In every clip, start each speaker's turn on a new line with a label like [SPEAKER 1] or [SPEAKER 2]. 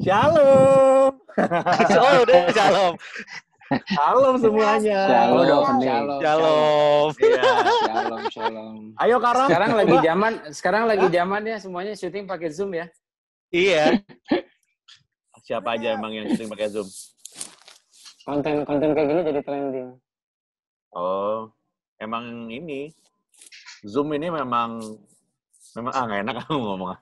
[SPEAKER 1] Shalom.
[SPEAKER 2] Oh, udah shalom.
[SPEAKER 1] Shalom semuanya.
[SPEAKER 3] Shalom.
[SPEAKER 2] Shalom.
[SPEAKER 1] Iya.
[SPEAKER 3] Shalom.
[SPEAKER 1] Ayo Karam.
[SPEAKER 3] Sekarang lagi zamannya semuanya syuting pakai Zoom ya.
[SPEAKER 2] Iya.
[SPEAKER 1] Siapa aja emang yang syuting pakai Zoom?
[SPEAKER 3] Konten kayak gini jadi trending.
[SPEAKER 1] Oh, emang ini Zoom ini memang nggak enak aku ngomong.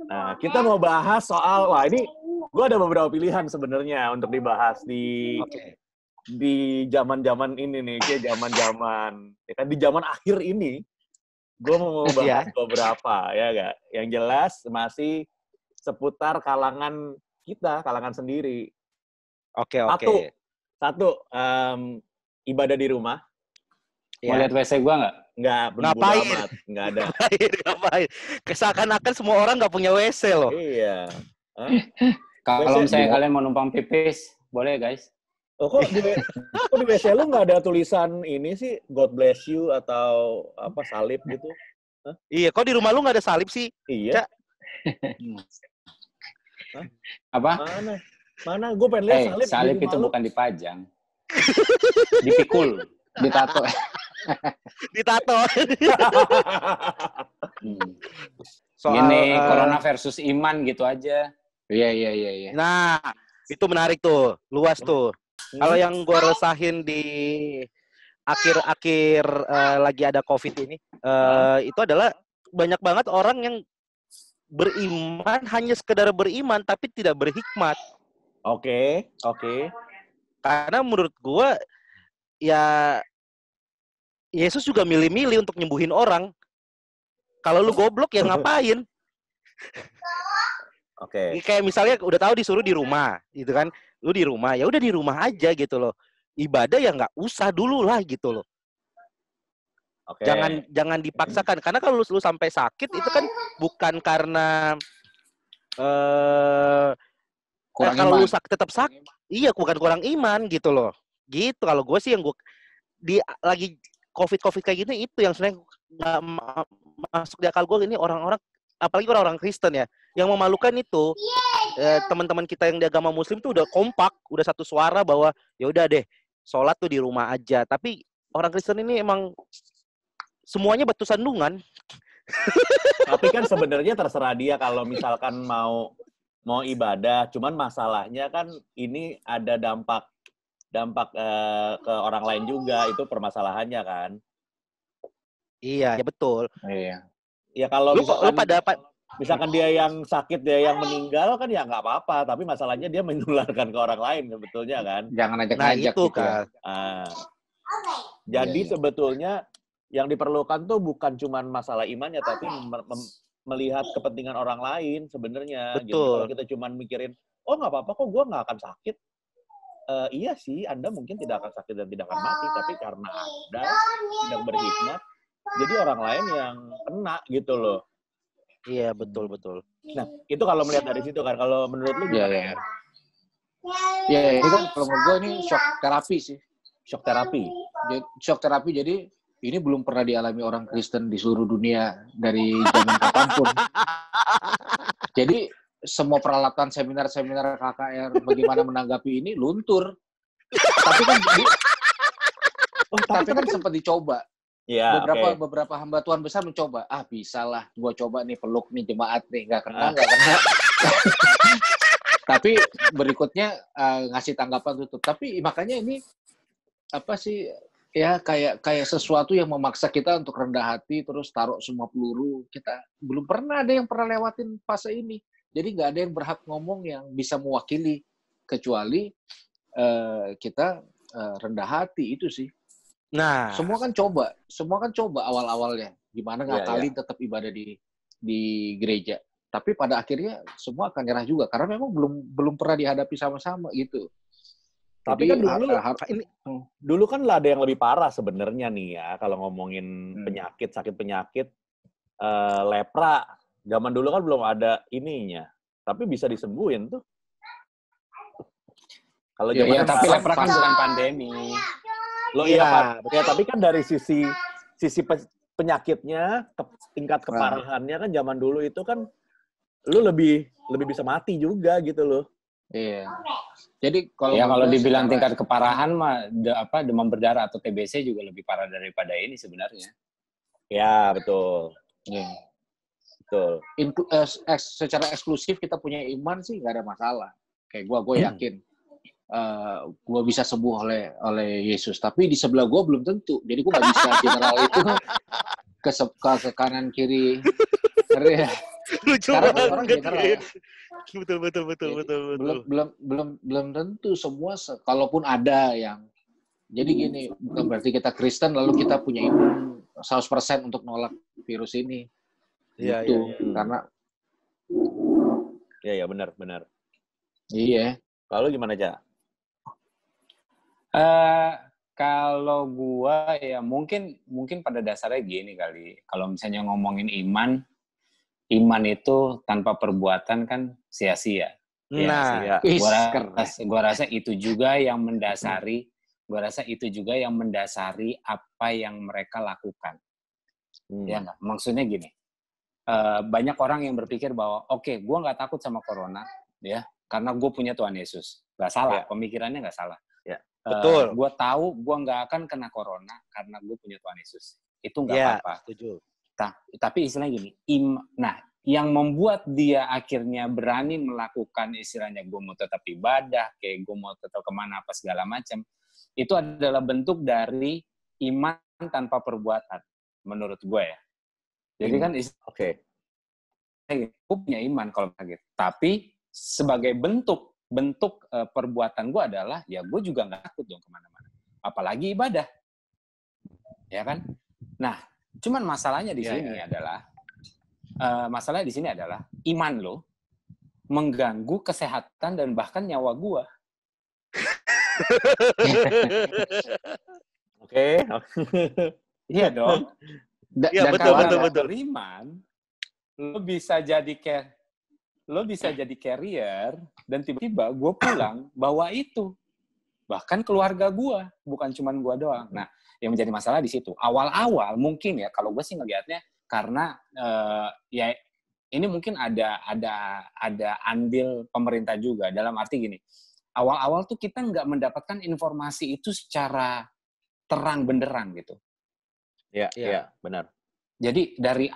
[SPEAKER 1] Nah, kita mau bahas soal ini gue ada beberapa pilihan sebenarnya untuk dibahas di zaman-zaman ini nih, kayak zaman-zaman ya kan di zaman akhir ini. Gue mau bahas beberapa ya gak? Yang jelas masih seputar kalangan kita, kalangan sendiri.
[SPEAKER 2] Oke.
[SPEAKER 1] Satu, ibadah di rumah.
[SPEAKER 3] Mau lihat WC gua nggak?
[SPEAKER 1] Nggak,
[SPEAKER 2] Ngapain?
[SPEAKER 1] amat. Nggak ada.
[SPEAKER 2] Ngapain? Seakan-akan semua orang nggak punya WC loh.
[SPEAKER 1] Iya.
[SPEAKER 3] Kalau
[SPEAKER 1] WC
[SPEAKER 3] misalnya kalian mau numpang pipis, boleh guys.
[SPEAKER 1] Oh, kok di WC lu nggak ada tulisan ini sih, God bless you atau apa salib gitu? Hah?
[SPEAKER 2] Iya, kok di rumah lu nggak ada salib sih?
[SPEAKER 1] Iya.
[SPEAKER 3] Apa?
[SPEAKER 1] Mana? Gue pengen lihat salib.
[SPEAKER 3] Salib itu bukan dipajang. Dipikul, ditato.
[SPEAKER 2] Ditato.
[SPEAKER 3] Gini, corona versus iman gitu aja. Iya.
[SPEAKER 2] Nah, itu menarik tuh, luas tuh. Kalau yang gue resahin di akhir-akhir lagi ada COVID ini, itu adalah banyak banget orang yang beriman hanya sekedar beriman tapi tidak berhikmat.
[SPEAKER 1] Oke.
[SPEAKER 2] Karena menurut gue ya Yesus juga milih-milih untuk nyembuhin orang. Kalau lu goblok ya ngapain?
[SPEAKER 1] Oke.
[SPEAKER 2] Kayak misalnya udah tahu disuruh di rumah, gitu kan? Lu di rumah, ya udah di rumah aja gitu loh. Ibadah ya nggak usah dulu lah gitu loh.
[SPEAKER 1] Oke.
[SPEAKER 2] Jangan dipaksakan. Karena kalau lu sampai sakit itu kan bukan karena kalau lu tetap sakit, iya bukan kurang iman gitu loh. Gitu kalau gue sih yang gue lagi COVID kayak gini itu yang sebenarnya nggak masuk di akal gue. Ini orang-orang, apalagi orang-orang Kristen ya, yang memalukan itu teman-teman kita yang di agama Muslim tuh udah kompak, udah satu suara bahwa ya udah deh sholat tuh di rumah aja. Tapi orang Kristen ini emang semuanya batu sandungan.
[SPEAKER 1] Tapi kan sebenarnya terserah dia kalau misalkan mau ibadah. Cuman masalahnya kan ini ada dampak ke orang lain juga, itu permasalahannya kan.
[SPEAKER 2] Iya, ya betul.
[SPEAKER 3] Iya.
[SPEAKER 1] Ya kalau misalkan dia yang sakit, dia yang meninggal kan ya nggak apa-apa, tapi masalahnya dia menularkan ke orang lain sebetulnya kan.
[SPEAKER 3] Jangan ajak-ajak
[SPEAKER 2] nah, itu
[SPEAKER 3] gitu
[SPEAKER 2] kan.
[SPEAKER 1] Jadi sebetulnya yang diperlukan tuh bukan cuma masalah imannya, tapi melihat kepentingan orang lain sebenarnya. Jadi kalau kita cuma mikirin, oh nggak apa-apa kok, gue nggak akan sakit. Iya sih, Anda mungkin tidak akan sakit dan tidak akan mati, tapi karena Anda tidak berhikmat, jadi orang lain yang kena gitu loh.
[SPEAKER 2] Iya, betul.
[SPEAKER 1] Nah, itu kalau melihat dari situ kan. Kalau menurut lu gimana?
[SPEAKER 3] Iya, itu kan kalau menurut gue ini shock terapi sih. Shock terapi, jadi ini belum pernah dialami orang Kristen di seluruh dunia dari zaman kapanpun. Jadi semua peralatan seminar-seminar KKR bagaimana menanggapi ini luntur. Tapi kan sempat dicoba.
[SPEAKER 1] Ya,
[SPEAKER 3] beberapa hamba Tuhan besar mencoba. Bisa lah, gue coba nih peluk nih jemaat nih, nggak kena. Tapi berikutnya ngasih tanggapan tutup. Tapi makanya ini apa sih? Ya kayak sesuatu yang memaksa kita untuk rendah hati, terus taruh semua peluru. Kita belum pernah ada yang pernah lewatin fase ini. Jadi nggak ada yang berhak ngomong yang bisa mewakili, kecuali kita rendah hati, itu sih.
[SPEAKER 2] Nah,
[SPEAKER 3] semua kan coba awal-awalnya. Gimana ngakalin tetap ibadah di gereja. Tapi pada akhirnya semua akan nyerah juga, karena memang belum pernah dihadapi sama-sama gitu.
[SPEAKER 1] Tapi kan dulu kan ada yang lebih parah sebenarnya nih ya, kalau ngomongin sakit penyakit, lepra. Zaman dulu kan belum ada ininya, tapi bisa disembuhin tuh. Kalau
[SPEAKER 3] tapi lepra kan bukan pandemi.
[SPEAKER 1] Iya, tapi kan dari sisi penyakitnya, tingkat keparahannya kan zaman dulu itu kan lu lebih bisa mati juga gitu loh.
[SPEAKER 3] Iya. Jadi kalau
[SPEAKER 4] dibilang tingkat keparahan mah demam berdarah atau TBC juga lebih parah daripada ini sebenarnya.
[SPEAKER 1] Ya, betul.
[SPEAKER 3] Iya.
[SPEAKER 1] Betul.
[SPEAKER 3] Secara eksklusif kita punya iman sih nggak ada masalah. Kayak gue yakin gue bisa sembuh oleh Yesus. Tapi di sebelah gue belum tentu. Jadi gue nggak bisa general itu ke kanan kiri. Ya.
[SPEAKER 2] Lucu
[SPEAKER 3] banget. Orang general.
[SPEAKER 2] Betul.
[SPEAKER 3] Belum tentu semua. Kalaupun ada yang. Jadi gini, bukan berarti kita Kristen lalu kita punya iman 100% untuk nolak virus ini.
[SPEAKER 2] Iya.
[SPEAKER 3] Karena
[SPEAKER 1] Iya, benar.
[SPEAKER 3] Iya.
[SPEAKER 1] Kalau gimana, Cak?
[SPEAKER 4] Kalau gua ya mungkin pada dasarnya gini kali. Kalau misalnya ngomongin iman itu tanpa perbuatan kan sia-sia.
[SPEAKER 2] Nah,
[SPEAKER 4] Gua rasa itu juga yang mendasari. Gua rasa itu juga yang mendasari apa yang mereka lakukan. Ya nggak? Maksudnya gini. Banyak orang yang berpikir bahwa oke, gue nggak takut sama corona ya karena gue punya Tuhan Yesus. Nggak salah, pemikirannya nggak salah.
[SPEAKER 2] Betul.
[SPEAKER 4] Gue tahu gue nggak akan kena corona karena gue punya Tuhan Yesus. Itu nggak apa-apa.
[SPEAKER 2] Setuju.
[SPEAKER 4] Tapi istilahnya gini, yang membuat dia akhirnya berani melakukan istilahnya gue mau tetap ibadah, kayak gue mau tetap kemana apa segala macam, itu adalah bentuk dari iman tanpa perbuatan menurut gue ya. Jadi kan gue punya iman kalau kaget. Tapi sebagai bentuk perbuatan gue adalah ya gue juga nggak takut dong kemana-mana. Apalagi ibadah, ya kan? Nah, cuman masalahnya di sini adalah iman lo mengganggu kesehatan dan bahkan nyawa gue.
[SPEAKER 1] Oke.
[SPEAKER 4] Iya dong.
[SPEAKER 2] Iya, betul.
[SPEAKER 4] Iman, lo bisa jadi carrier dan tiba-tiba gue pulang bawa itu. Bahkan keluarga gue, bukan cuma gue doang. Nah, yang menjadi masalah di situ. Awal-awal mungkin ya, kalau gue sih ngelihatnya karena ya ini mungkin ada andil pemerintah juga. Dalam arti gini, awal-awal tuh kita nggak mendapatkan informasi itu secara terang benderang gitu.
[SPEAKER 1] Iya, benar.
[SPEAKER 4] Jadi dari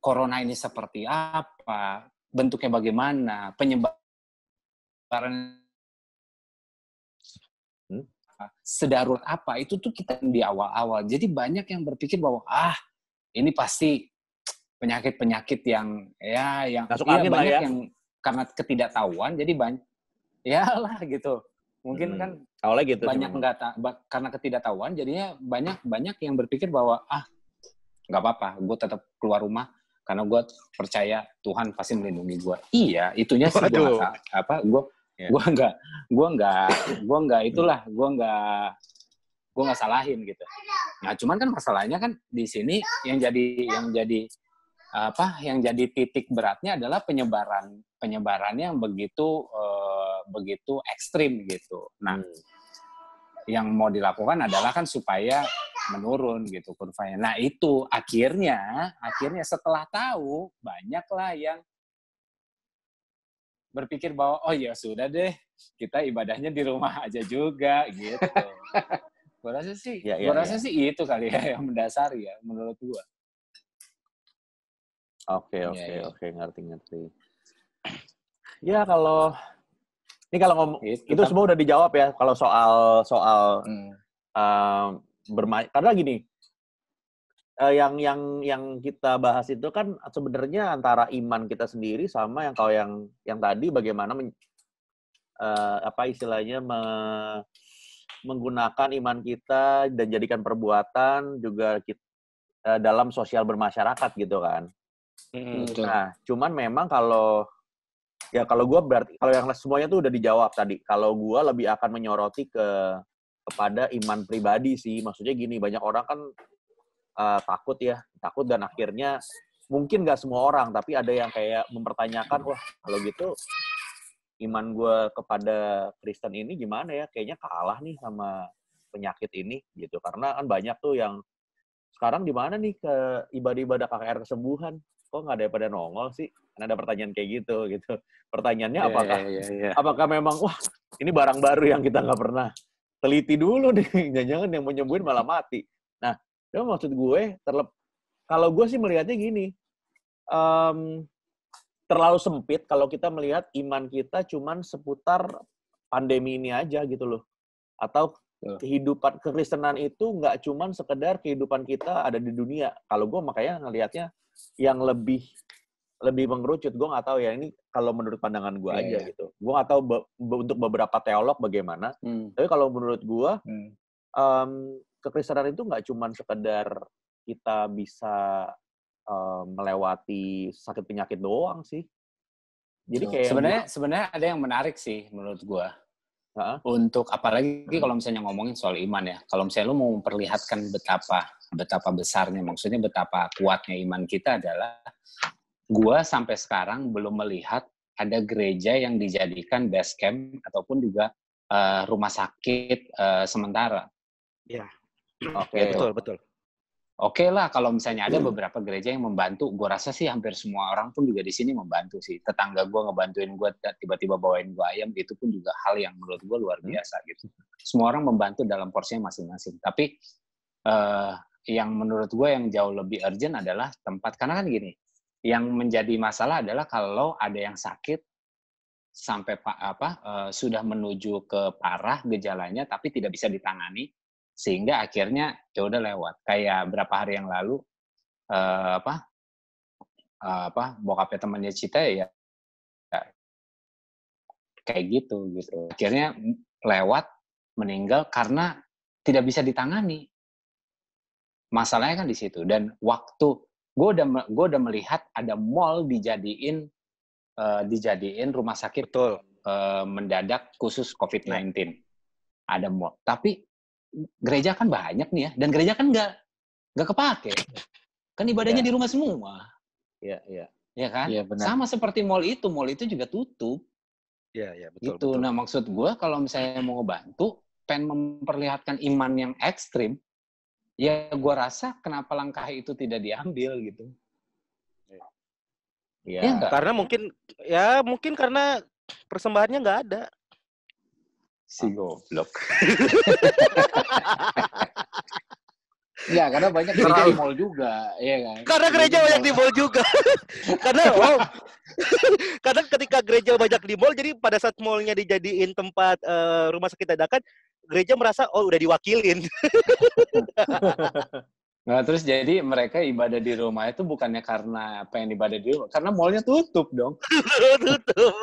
[SPEAKER 4] corona ini seperti apa, bentuknya bagaimana, penyebaran sedarurat apa, itu tuh kita di awal-awal. Jadi banyak yang berpikir bahwa ini pasti penyakit-penyakit yang
[SPEAKER 1] masuk angin
[SPEAKER 4] banyak
[SPEAKER 1] lah ya.
[SPEAKER 4] yang karena ketidaktahuan jadi banyak lah gitu. Mungkin kan
[SPEAKER 1] awalnya gitu
[SPEAKER 4] banyak karena ketidaktahuan jadinya banyak yang berpikir bahwa nggak apa-apa, gue tetap keluar rumah karena gue percaya Tuhan pasti melindungi gue. Iya, itunya sih gue nggak salahin gitu. Nah, cuman kan masalahnya kan di sini yang jadi titik beratnya adalah penyebarannya yang begitu ekstrim gitu. Nah, yang mau dilakukan adalah kan supaya menurun gitu kurvanya. Nah, itu akhirnya setelah tahu banyaklah yang berpikir bahwa ya sudah deh, kita ibadahnya di rumah aja juga gitu. Gue rasa sih itu kali ya yang mendasari ya menurut gue.
[SPEAKER 1] Oke, ngerti. Ya kalau ngomong itu semua udah dijawab ya kalau soal bermain, karena gini, yang kita bahas itu kan sebenarnya antara iman kita sendiri sama yang tadi bagaimana istilahnya menggunakan iman kita dan jadikan perbuatan juga dalam sosial bermasyarakat gitu kan. Nah, cuman memang kalau gue berarti kalau yang semuanya tuh udah dijawab tadi. Kalau gue lebih akan menyoroti kepada iman pribadi sih. Maksudnya gini, banyak orang kan takut dan akhirnya mungkin nggak semua orang, tapi ada yang kayak mempertanyakan, wah kalau gitu iman gue kepada Kristen ini gimana ya? Kayaknya kalah nih sama penyakit ini gitu. Karena kan banyak tuh yang sekarang di mana nih ke ibadah-ibadah KKR kesembuhan? kok nggak ada yang pada nongol sih? Kan ada pertanyaan kayak gitu. Pertanyaannya apakah memang wah ini barang baru yang kita nggak pernah teliti dulu nih, jangan-jangan yang mau nyembuhin malah mati. Nah, itu maksud gue kalau gue sih melihatnya gini, terlalu sempit kalau kita melihat iman kita cuman seputar pandemi ini aja gitu loh. Atau kehidupan kekristenan itu nggak cuman sekedar kehidupan kita ada di dunia. Kalau gue makanya ngelihatnya yang lebih mengerucut. Gue nggak tahu ya, ini kalau menurut pandangan gue aja gitu. Gue nggak tahu untuk beberapa teolog bagaimana. Tapi kalau menurut gue, kekristenan itu nggak cuman sekedar kita bisa melewati sakit penyakit doang sih. Jadi kayak
[SPEAKER 4] sebenarnya ada yang menarik sih menurut gue. Untuk apalagi kalau misalnya ngomongin soal iman ya. Kalau misalnya lu mau memperlihatkan betapa besarnya, maksudnya betapa kuatnya iman kita adalah gue sampai sekarang belum melihat ada gereja yang dijadikan base camp ataupun juga rumah sakit sementara.
[SPEAKER 2] Ya.
[SPEAKER 1] Oke,
[SPEAKER 2] betul.
[SPEAKER 4] Oke lah, kalau misalnya ada beberapa gereja yang membantu, gue rasa sih hampir semua orang pun juga di sini membantu sih. Tetangga gue ngebantuin gue, tiba-tiba bawain gue ayam, itu pun juga hal yang menurut gue luar biasa gitu. Semua orang membantu dalam porsinya masing-masing. Tapi yang menurut gue yang jauh lebih urgent adalah tempat, karena kan gini, yang menjadi masalah adalah kalau ada yang sakit sampai sudah menuju ke parah gejalanya, tapi tidak bisa ditangani. Sehingga akhirnya ya udah lewat. Kayak berapa hari yang lalu bokapnya temannya Cita ya kayak gitu. Akhirnya lewat, meninggal karena tidak bisa ditangani. Masalahnya kan di situ. Dan waktu gue udah melihat ada mall dijadiin rumah sakit mendadak khusus COVID-19. Ada mall. Tapi gereja kan banyak nih ya, dan gereja kan nggak kepake, kan ibadahnya di rumah semua.
[SPEAKER 1] Iya
[SPEAKER 4] kan?
[SPEAKER 3] Ya, benar.
[SPEAKER 4] Sama seperti mall itu juga tutup.
[SPEAKER 2] Iya
[SPEAKER 4] Gitu.
[SPEAKER 2] betul.
[SPEAKER 4] Nah maksud gue kalau misalnya mau ngebantu, pengen memperlihatkan iman yang ekstrim, ya gue rasa kenapa langkah itu tidak diambil gitu.
[SPEAKER 1] Ya,
[SPEAKER 2] karena mungkin karena persembahannya nggak ada.
[SPEAKER 4] Si goblok.
[SPEAKER 3] Ya, karena banyak gereja di mall juga, ya kan?
[SPEAKER 2] Karena gereja banyak di mall juga. Karena ketika gereja banyak di mall, jadi pada saat mallnya dijadiin tempat rumah sakit dadakan, gereja merasa udah diwakilin.
[SPEAKER 4] Nah, terus jadi mereka ibadah di rumah itu bukannya karena pengen ibadah di rumah, karena mallnya tutup dong.
[SPEAKER 2] Tutup.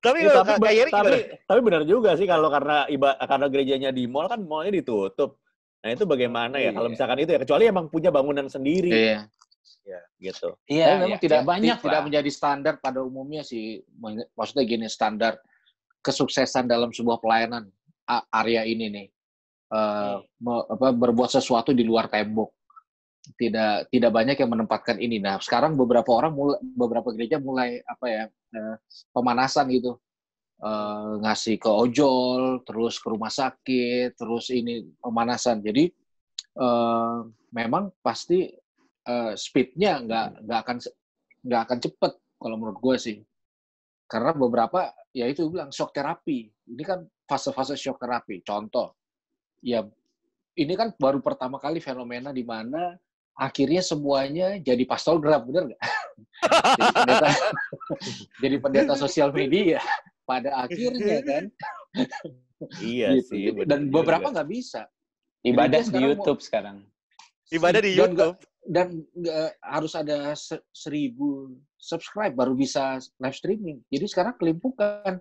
[SPEAKER 2] Tapi
[SPEAKER 1] benar juga sih kalau karena gerejanya di mall kan mallnya ditutup. Nah itu bagaimana ya kalau misalkan itu ya, kecuali emang punya bangunan sendiri.
[SPEAKER 3] Iya.
[SPEAKER 1] Ya, gitu.
[SPEAKER 3] Iya, memang tidak menjadi standar pada umumnya sih. Maksudnya gini, standar kesuksesan dalam sebuah pelayanan area ini nih. Berbuat sesuatu di luar tembok. Tidak banyak yang menempatkan ini. Nah, sekarang beberapa gereja mulai pemanasan gitu. Ngasih ke ojol, terus ke rumah sakit, terus ini pemanasan. Jadi memang pasti speed-nya nggak akan cepet kalau menurut gue sih. Karena beberapa ya itu bilang shock terapi. Ini kan fase-fase shock terapi. Contoh, ya ini kan baru pertama kali fenomena di mana akhirnya semuanya jadi pastogram, bener nggak? jadi pendeta sosial media pada akhirnya kan.
[SPEAKER 1] Iya gitu. Sih.
[SPEAKER 3] Dan beberapa nggak bisa.
[SPEAKER 4] Ibadah di YouTube sekarang.
[SPEAKER 2] Ibadah di YouTube.
[SPEAKER 3] Dan harus ada 1.000 subscribe baru bisa live streaming. Jadi sekarang kelimpukan.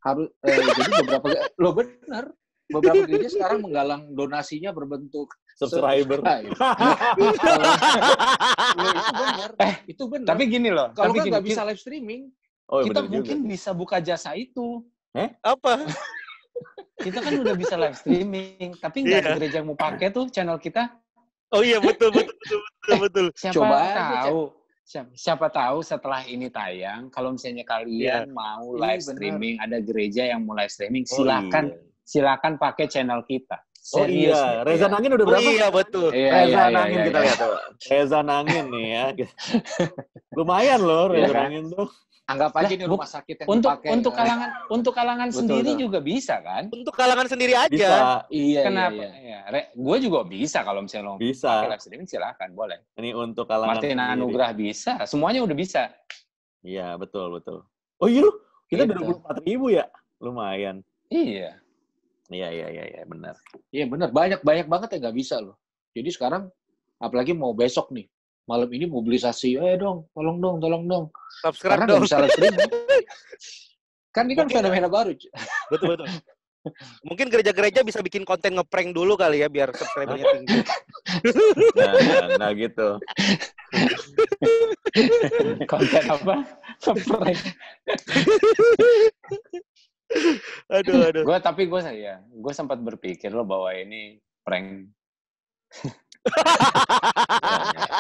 [SPEAKER 3] Jadi beberapa gereja sekarang menggalang donasinya berbentuk
[SPEAKER 1] subscriber.
[SPEAKER 3] Itu benar.
[SPEAKER 4] Tapi gini loh.
[SPEAKER 3] Kalau kan nggak bisa live streaming,
[SPEAKER 4] kita mungkin bisa buka jasa itu.
[SPEAKER 2] Apa?
[SPEAKER 4] Kita kan udah bisa live streaming, tapi nggak ada gereja yang mau pakai tuh channel kita.
[SPEAKER 2] Oh iya betul.
[SPEAKER 4] Siapa tahu setelah ini tayang, kalau misalnya kalian mau live streaming, ada gereja yang mau live streaming, silakan pakai channel kita. Serius.
[SPEAKER 1] Oh iya, Reza Nangin udah berapa?
[SPEAKER 2] Iya, betul.
[SPEAKER 1] Reza Nangin kita lihat tuh. Reza Nangin nih ya. Lumayan loh Reza Nangin tuh.
[SPEAKER 3] Anggap aja ini rumah sakit yang
[SPEAKER 4] untuk
[SPEAKER 3] dipakai.
[SPEAKER 4] untuk kalangan sendiri juga bisa kan?
[SPEAKER 2] Untuk kalangan sendiri aja.
[SPEAKER 1] Bisa.
[SPEAKER 3] Iya.
[SPEAKER 4] Kenapa? Gue juga bisa kalau misalnya lo pakai live streaming silakan, boleh.
[SPEAKER 1] Ini untuk kalangan
[SPEAKER 4] Martin
[SPEAKER 1] sendiri.
[SPEAKER 4] Anugrah bisa, semuanya udah bisa.
[SPEAKER 1] Iya, betul. Oh iya loh, kita udah 24.000 ya? Lumayan.
[SPEAKER 4] Iya.
[SPEAKER 1] Iya, benar.
[SPEAKER 3] Iya benar, banyak banget yang nggak bisa loh. Jadi sekarang, apalagi mau besok nih, malam ini mobilisasi, dong, tolong dong.
[SPEAKER 2] Subscribe
[SPEAKER 3] karena
[SPEAKER 2] dong.
[SPEAKER 3] nggak bisa live streaming. Kan ini kan fenomena baru.
[SPEAKER 2] Betul. Mungkin gereja-gereja bisa bikin konten ngeprank dulu kali ya, biar subscribernya tinggi.
[SPEAKER 1] Nah gitu.
[SPEAKER 4] Konten apa? Ngeprank.
[SPEAKER 2] Aduh.
[SPEAKER 4] Gue sempat berpikir loh bahwa ini prank.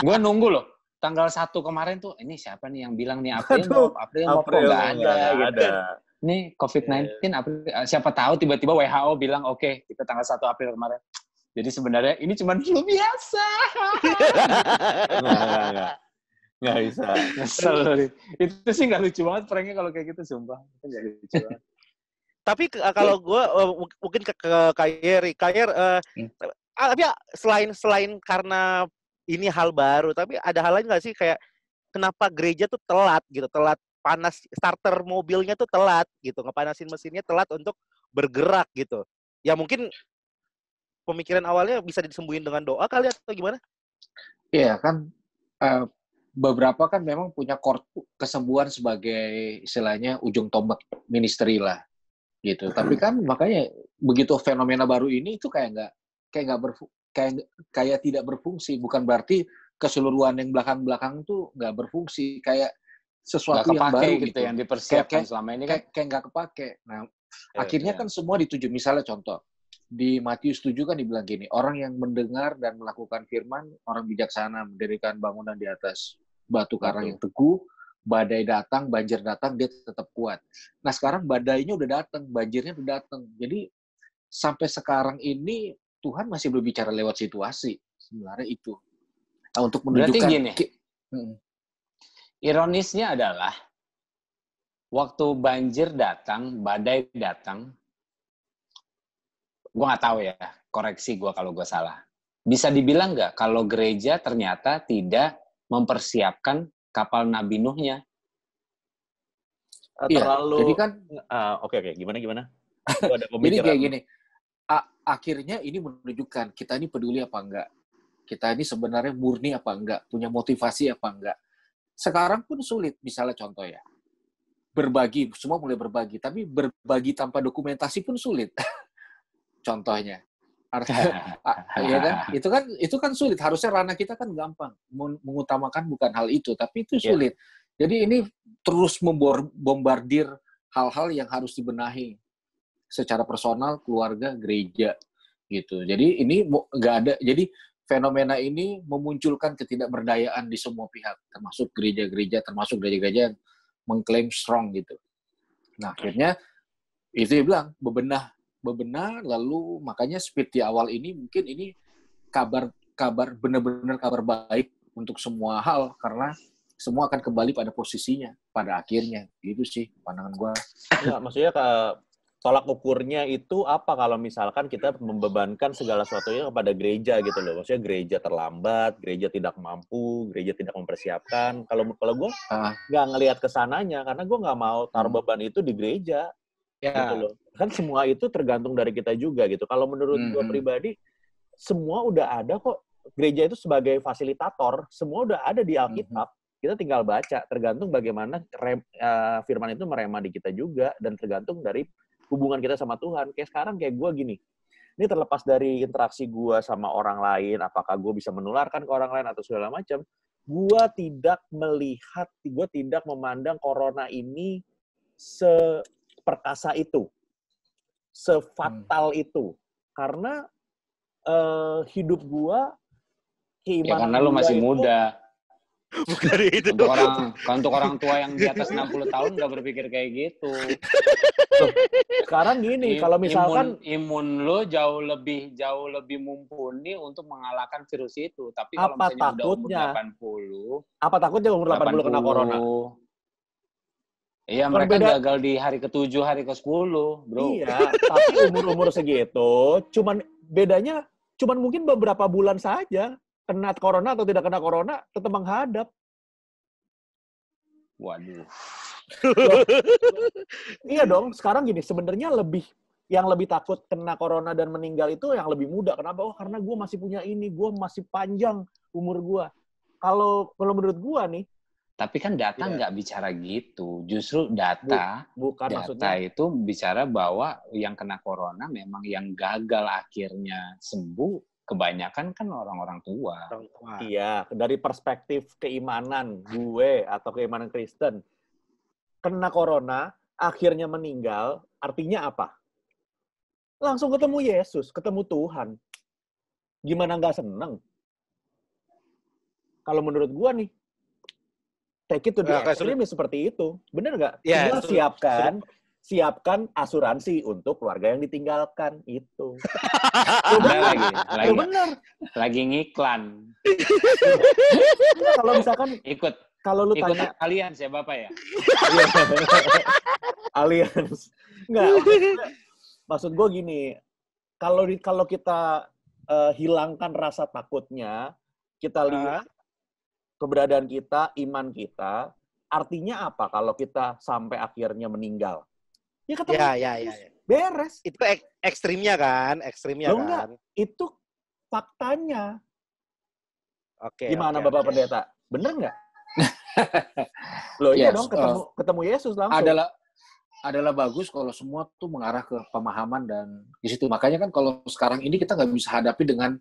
[SPEAKER 4] Gue nunggu loh. Tanggal 1 kemarin tuh, ini siapa nih yang bilang nih April mau nggak ada. Nih COVID-19, siapa tahu tiba-tiba WHO bilang oke, kita tanggal 1 April kemarin. Jadi sebenarnya ini cuma flu biasa.
[SPEAKER 1] Nggak bisa.
[SPEAKER 4] Ngesel. Itu sih nggak lucu banget pranknya kalau kayak gitu, sumpah. Itu nggak lucu banget.
[SPEAKER 2] Tapi kalau gue mungkin ke Kayer, tapi selain karena ini hal baru, tapi ada hal lain nggak sih kayak kenapa gereja tuh telat panas, starter mobilnya tuh telat gitu, ngepanasin mesinnya telat untuk bergerak gitu. Ya mungkin pemikiran awalnya bisa disembuhin dengan doa kali atau gimana?
[SPEAKER 3] Iya kan, beberapa kan memang punya kesembuhan sebagai istilahnya ujung tombak ministry lah gitu. Tapi kan makanya begitu fenomena baru ini itu kayak tidak berfungsi. Bukan berarti keseluruhan yang belakang tuh nggak berfungsi, kayak sesuatu yang baru gitu
[SPEAKER 4] yang dipersiapkan selama ini kan
[SPEAKER 3] kayak nggak kepake. Nah, akhirnya kan semua dituju. Misalnya contoh di Matius 7 kan dibilang gini, orang yang mendengar dan melakukan firman, orang bijaksana mendirikan bangunan di atas batu karang yang teguh, badai datang, banjir datang, dia tetap kuat. Nah sekarang badainya udah datang, banjirnya udah datang. Jadi sampai sekarang ini Tuhan masih berbicara lewat situasi. Sebenarnya itu. Nah, untuk menunjukkan.
[SPEAKER 4] Berarti gini, ironisnya adalah waktu banjir datang, badai datang, gue nggak tahu ya, koreksi gue kalau gue salah. Bisa dibilang nggak kalau gereja ternyata tidak mempersiapkan kapal Nabi Nuhnya?
[SPEAKER 1] Terlalu.
[SPEAKER 3] Jadi kan,
[SPEAKER 1] oke, gimana?
[SPEAKER 3] Jadi kayak gini. Akhirnya ini menunjukkan kita ini peduli apa enggak, kita ini sebenarnya murni apa enggak, punya motivasi apa enggak. Sekarang pun sulit, misalnya contoh ya, berbagi, semua mulai berbagi, tapi berbagi tanpa dokumentasi pun sulit. Contohnya, ya kan? Itu kan sulit. Harusnya ranah kita kan gampang, mengutamakan bukan hal itu, tapi itu sulit. Jadi ini terus membombardir hal-hal yang harus dibenahi secara personal, keluarga, gereja, gitu. Jadi ini nggak ada. Jadi fenomena ini memunculkan ketidakberdayaan di semua pihak, termasuk gereja-gereja, termasuk gereja-gereja yang mengklaim strong gitu. Nah akhirnya itu dia bilang bebenah, lalu makanya seperti awal ini mungkin ini kabar benar-benar kabar baik untuk semua hal karena semua akan kembali pada posisinya pada akhirnya. Gitu sih pandangan gue.
[SPEAKER 1] Ya, maksudnya tolak ukurnya itu apa kalau misalkan kita membebankan segala sesuatunya kepada gereja gitu loh. Maksudnya gereja terlambat, gereja tidak mampu, gereja tidak mempersiapkan. Kalau gue nggak ngelihat kesananya karena gue nggak mau taruh beban itu di gereja. Gitu loh. Kan semua itu tergantung dari kita juga gitu. Kalau menurut gue pribadi, semua udah ada kok. Gereja itu sebagai fasilitator, semua udah ada di Alkitab. Kita tinggal baca. Tergantung bagaimana firman itu merema di kita juga. Dan tergantung dari hubungan kita sama Tuhan. Kayak sekarang kayak gue gini. Ini terlepas dari interaksi gue sama orang lain, apakah gue bisa menularkan ke orang lain atau segala macam, gue tidak memandang corona ini seperkasa itu, sefatal itu. Karena hidup gue, keimanan
[SPEAKER 4] karena lo masih muda.
[SPEAKER 2] Bukan itu.
[SPEAKER 4] Untuk orang tua yang di atas 60 tahun nggak berpikir kayak gitu.
[SPEAKER 1] Sekarang gini, kalau misalkan
[SPEAKER 4] imun lo jauh lebih mumpuni untuk mengalahkan virus itu. Tapi kalau misalnya udah umur 80,
[SPEAKER 1] apa takutnya umur 80 kena corona?
[SPEAKER 4] Iya, mereka gagal di hari ke-7, hari ke-10, bro.
[SPEAKER 1] Iya, tapi umur-umur segitu, bedanya mungkin beberapa bulan saja. Kena corona atau tidak kena corona, tetap menghadap.
[SPEAKER 4] Waduh.
[SPEAKER 1] Iya dong, sekarang gini, sebenarnya yang lebih takut kena corona dan meninggal itu yang lebih muda. Kenapa? Karena gue masih punya ini, gue masih panjang umur gue. Kalau menurut gue nih,
[SPEAKER 4] tapi kan data nggak bicara gitu. Justru data maksudnya itu bicara bahwa yang kena corona memang yang gagal akhirnya sembuh. Kebanyakan kan orang-orang tua.
[SPEAKER 1] Iya, dari perspektif keimanan gue atau keimanan Kristen, kena corona, akhirnya meninggal, artinya apa? Langsung ketemu Yesus, ketemu Tuhan. Gimana nggak seneng? Kalau menurut gue nih, take it to the extreme seperti itu. Bener nggak?
[SPEAKER 2] Yeah,
[SPEAKER 1] siapkan asuransi untuk keluarga yang ditinggalkan itu.
[SPEAKER 4] Lagi ngiklan.
[SPEAKER 1] Kalau misalkan kalau lu tanya
[SPEAKER 4] Allianz ya Bapak ya?
[SPEAKER 1] Allianz. Enggak. Maksud gue gini, kalau kita hilangkan rasa takutnya, kita lihat keberadaan kita, iman kita, artinya apa kalau kita sampai akhirnya meninggal? Ya ketemu.
[SPEAKER 2] Ya.
[SPEAKER 1] Beres.
[SPEAKER 2] Itu ekstrimnya kan?
[SPEAKER 1] Enggak, itu faktanya.
[SPEAKER 2] Oke.
[SPEAKER 1] Gimana Bapak Pendeta? Bener nggak? Loh iya dong, ketemu Yesus langsung.
[SPEAKER 3] Adalah bagus kalau semua tuh mengarah ke pemahaman dan di situ. Makanya kan kalau sekarang ini kita nggak bisa hadapi dengan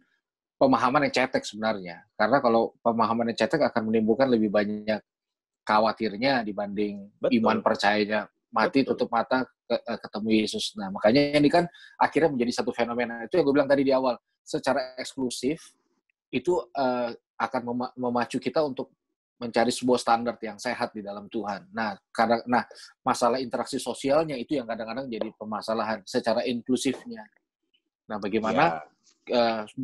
[SPEAKER 3] pemahaman yang cetek sebenarnya. Karena kalau pemahaman yang cetek akan menimbulkan lebih banyak khawatirnya dibanding iman percayanya. Mati tutup mata ketemu Yesus. Nah, makanya ini kan akhirnya menjadi satu fenomena. Itu yang gue bilang tadi di awal. Secara eksklusif, itu akan memacu kita untuk mencari sebuah standar yang sehat di dalam Tuhan. Nah, masalah interaksi sosialnya itu yang kadang-kadang jadi permasalahan secara inklusifnya. Nah, bagaimana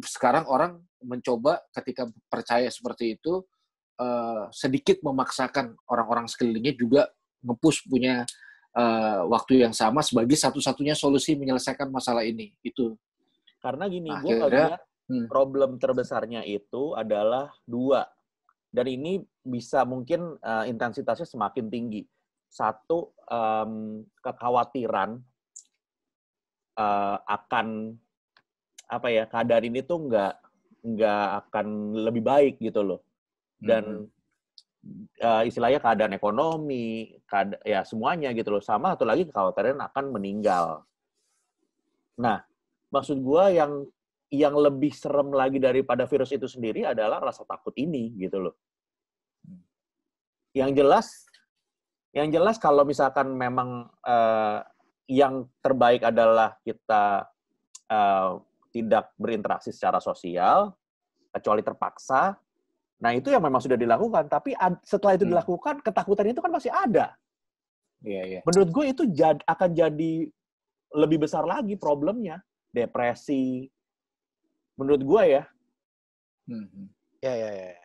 [SPEAKER 3] sekarang orang mencoba ketika percaya seperti itu, sedikit memaksakan orang-orang sekelilingnya juga nge-push punya waktu yang sama sebagai satu-satunya solusi menyelesaikan masalah ini. Itu.
[SPEAKER 1] Karena gini, gue ngeliat problem terbesarnya itu adalah 2. Dan ini bisa mungkin intensitasnya semakin tinggi. 1, kekhawatiran akan keadaan ini tuh nggak akan lebih baik gitu loh. Dan istilahnya keadaan ekonomi, semuanya gitu loh. Sama satu lagi kekhawatiran akan meninggal. Nah, maksud gue yang lebih serem lagi daripada virus itu sendiri adalah rasa takut ini gitu loh. Yang jelas kalau misalkan memang yang terbaik adalah kita tidak berinteraksi secara sosial kecuali terpaksa. Nah, itu yang memang sudah dilakukan. Tapi setelah itu dilakukan, ketakutan itu kan masih ada.
[SPEAKER 3] Iya.
[SPEAKER 1] Menurut gue itu akan jadi lebih besar lagi problemnya. Depresi. Menurut gue ya.
[SPEAKER 2] Ya.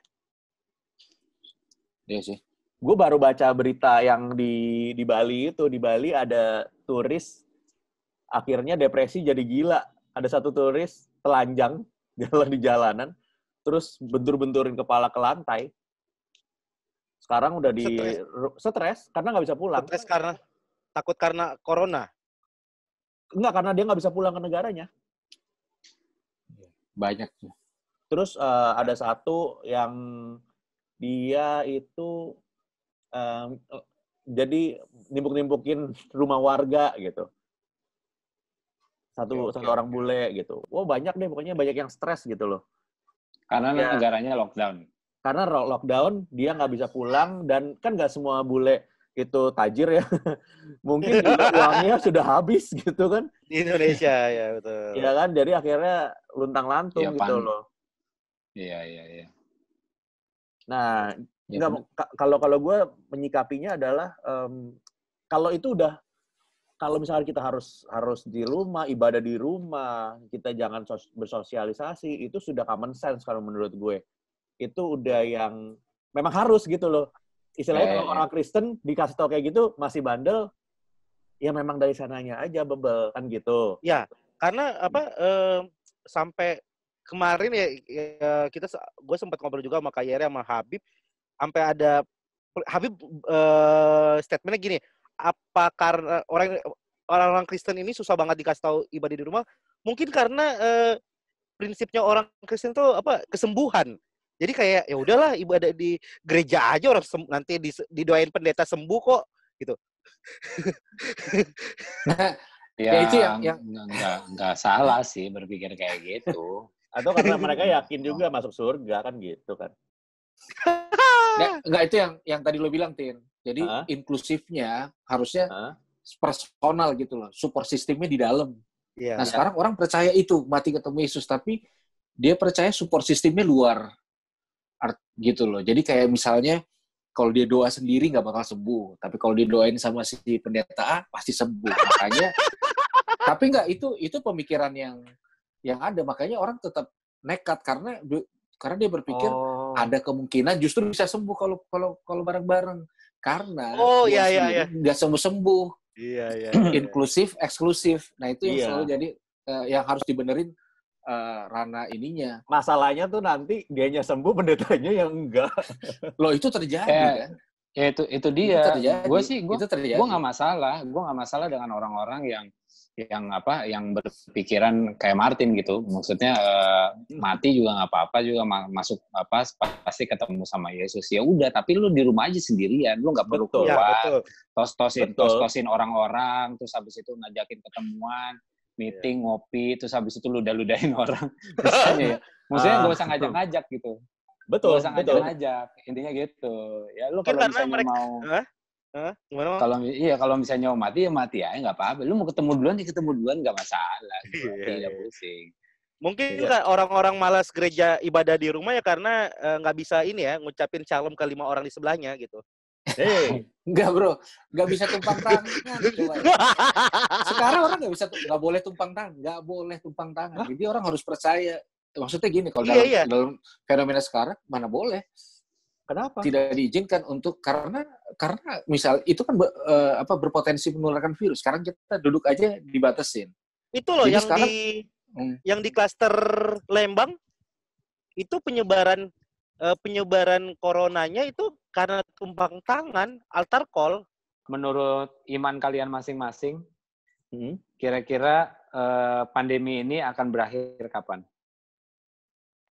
[SPEAKER 3] Iya sih.
[SPEAKER 1] Gue baru baca berita yang di Bali itu. Di Bali ada turis, akhirnya depresi jadi gila. Ada satu turis telanjang jalan di jalanan. Terus bentur-benturin kepala ke lantai. Sekarang udah stres karena nggak bisa pulang.
[SPEAKER 2] Stres takut karena corona?
[SPEAKER 1] Enggak, karena dia nggak bisa pulang ke negaranya.
[SPEAKER 3] Banyak.
[SPEAKER 1] Terus ada satu yang dia itu jadi nimpuk-nimpukin rumah warga gitu. Satu orang bule gitu. Wah, banyak deh, pokoknya banyak yang stres gitu loh.
[SPEAKER 4] Karena negaranya lockdown.
[SPEAKER 1] Karena lockdown, dia nggak bisa pulang, dan kan nggak semua bule itu tajir ya. Mungkin uangnya sudah habis gitu kan.
[SPEAKER 2] Di Indonesia, ya betul.
[SPEAKER 1] Iya kan, jadi akhirnya luntang-lantung gitu loh.
[SPEAKER 4] Iya.
[SPEAKER 1] Nah, Ya, kalau gue menyikapinya adalah kalau itu udah, kalau misalnya kita harus di rumah, ibadah di rumah, kita jangan bersosialisasi, itu sudah common sense kalau menurut gue. Itu udah yang memang harus gitu loh. Istilahnya kalau orang Kristen dikasih tau kayak gitu masih bandel, ya memang dari sananya aja bebel kan gitu.
[SPEAKER 2] Ya, karena sampai kemarin ya gue sempat ngobrol juga sama Kak Yere sama Habib, sampai ada Habib statementnya gini, apa karena orang Kristen ini susah banget dikasih tahu ibadah di rumah? Mungkin karena prinsipnya orang Kristen tuh kesembuhan. Jadi kayak ya udahlah ibadah di gereja aja, orang nanti didoain pendeta sembuh kok gitu.
[SPEAKER 4] Ya itu yang nggak salah sih berpikir kayak gitu.
[SPEAKER 1] Atau karena mereka yakin juga masuk surga kan gitu kan.
[SPEAKER 3] Nggak, itu yang tadi lo bilang, Tin. Jadi inklusifnya harusnya personal gitu loh. Support sistemnya di dalam. Yeah. Nah sekarang orang percaya itu mati ketemu Yesus, tapi dia percaya support sistemnya luar gitu loh. Jadi kayak misalnya kalau dia doa sendiri nggak bakal sembuh, tapi kalau dia doain sama si pendeta A pasti sembuh. Makanya, tapi nggak, itu pemikiran yang ada. Makanya orang tetap nekat karena dia berpikir ada kemungkinan justru bisa sembuh kalau bareng-bareng. Karena nggak sembuh.
[SPEAKER 2] Iya.
[SPEAKER 3] Inklusif, eksklusif. Nah itu yang selalu jadi yang harus dibenerin. Ranah ininya.
[SPEAKER 1] Masalahnya tuh nanti dianya sembuh, pendetanya yang enggak.
[SPEAKER 3] Loh itu terjadi kan?
[SPEAKER 4] Ya itu dia. Gue nggak masalah. Gue nggak masalah dengan orang-orang yang berpikiran kayak Martin gitu. Maksudnya mati juga nggak apa-apa, juga masuk pasti ketemu sama Yesus. Ya udah, tapi lu di rumah aja sendirian. Lu nggak perlu keluar. Tos-tosin orang-orang, terus habis itu ngajakin ketemuan, meeting, ngopi, terus habis itu ludah-ludahin orang. Maksudnya gak usah ngajak-ngajak gitu.
[SPEAKER 1] Betul.
[SPEAKER 4] Gak usah ngajak-ngajak. Intinya gitu. Ya lu kalau misalnya mau... Kalau misalnya mau mati, ya mati aja, nggak apa-apa. Lu mau ketemu duluan, nggak masalah. Tidak pusing.
[SPEAKER 2] Mungkin orang-orang malas gereja ibadah di rumah ya karena nggak bisa ngucapin shalom ke 5 orang di sebelahnya gitu.
[SPEAKER 3] Enggak bro, nggak bisa tumpang tangan. Coba. Sekarang orang nggak boleh tumpang tangan. Jadi orang harus percaya. Maksudnya gini, kalau dalam fenomena sekarang mana boleh?
[SPEAKER 1] Kenapa?
[SPEAKER 3] Tidak diizinkan karena misal itu kan berpotensi menularkan virus. Sekarang kita duduk aja dibatasin.
[SPEAKER 2] Itu loh. Jadi yang di klaster Lembang itu penyebaran coronanya itu karena tumpang tangan, altar call.
[SPEAKER 4] Menurut iman kalian masing-masing, kira-kira pandemi ini akan berakhir kapan?